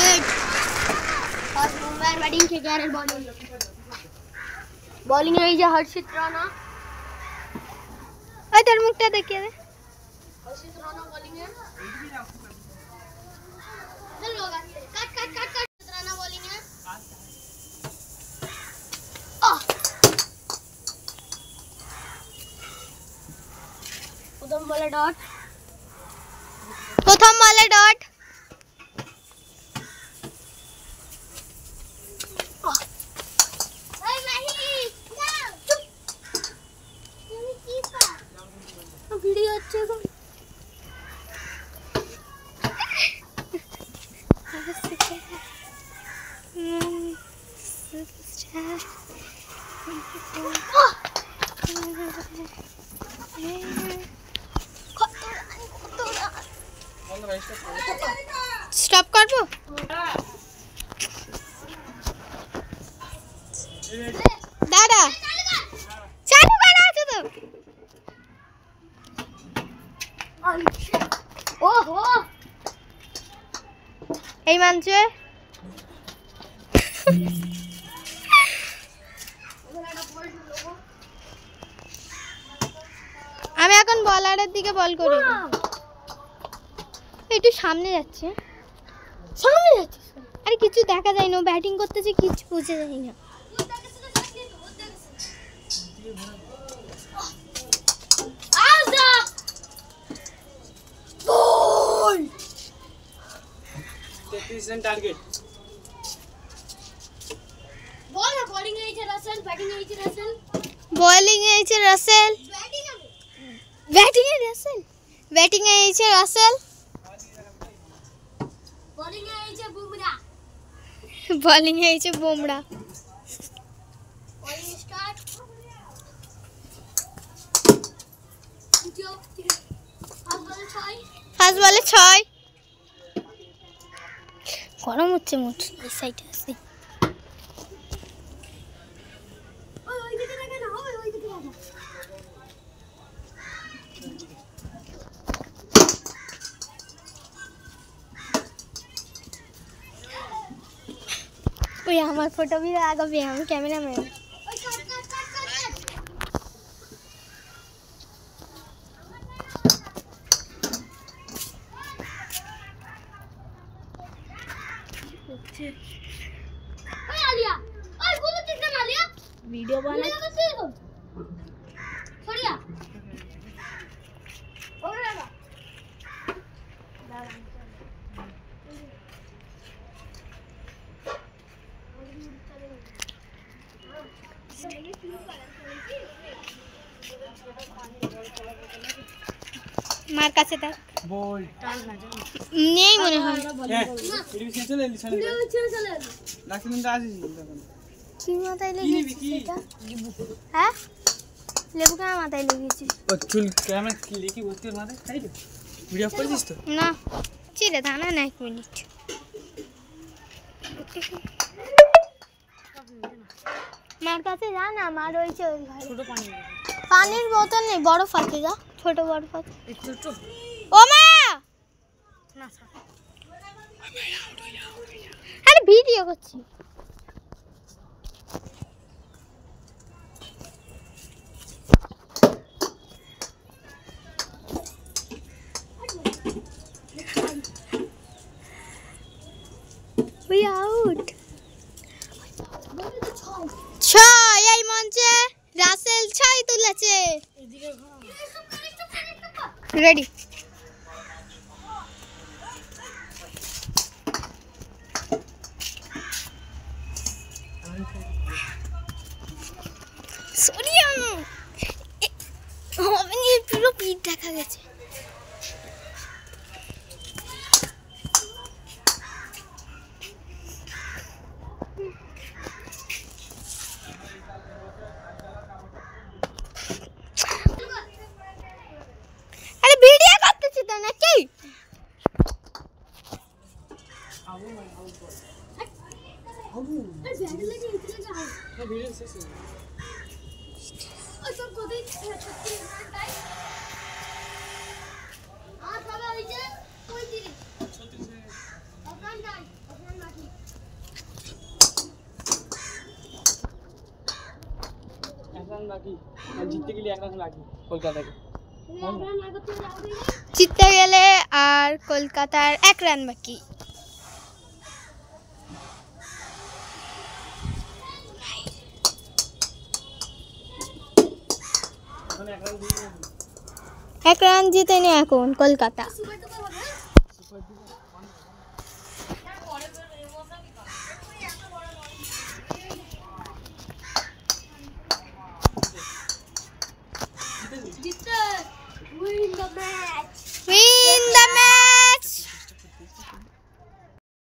हर्षित batting के क्या bowling है जो हर्षित राणा तेरे मुखटा देखिए हर्षित राणा बॉलिंग है चलो कट राणा बॉलिंग है प्रथम वाले डॉट वीडियो अच्छे को स्टॉप करबो दादा चालू करा तो ओहो এই মানছে আমি এখন বলারের দিকে বল করি একটু সামনে যাচ্ছে আরে কিছু দেখা যায় না ব্যাটিং করতেছে কিছু বুঝে যায় না टारगेट बॉल बॉलिंग है इधर रसल बैटिंग है इधर रसल बॉलिंग है इधर रसल बैटिंग है रसल बैटिंग है इधर रसल बॉलिंग है इधर बुमराह बॉलिंग है इधर Bumrah bowling start fast ball 6 গরম হচ্ছে মোট এই সাইডে আছে ওই দিকে রাখা না ওই দিকে রাখা ওই আমার ফটো भी লাগাবে আমি ক্যামেরাম্যান ওই आलिया ओए बोलो कितना ना लिया वीडियो बना छोड़िया ओए दादा मार কাছে দেখ বল নেই মনে হয় ভিডিও চলে এলি চলে লাস্ট দিন আসিস তখন কি মাথায় লেগেছে এটা হ্যাঁ লেবু কেন মাথায় লেগেছে ও চুল ক্যামেরা কি লিখি বলতে মাথায় তাই তো ভিডিও করেছিস তো না চিড়ে দানা না 1 মিনিট মার কাছে যা না মার রয়েছে ওই ঘরে ছোট পানির বোতল নেই বড় ফাতে যা ছোট বড় ফাতে ছোট ও মা না আরে ভিডিও করছি We out. 6 এই মঞ্চে রাসেল 6 তুলেছে রেডি সরিয়া হবে নি পুরো পিঠ দেখা গেছে রান বাকি, আর জিততে গেলে 1 রান বাকি কলকাতাকে। জিততে গেলে আর কলকাতার 1 রান বাকি। এখন 1 রান দিয়ে 1 রান জিতেনি এখন কলকাতা।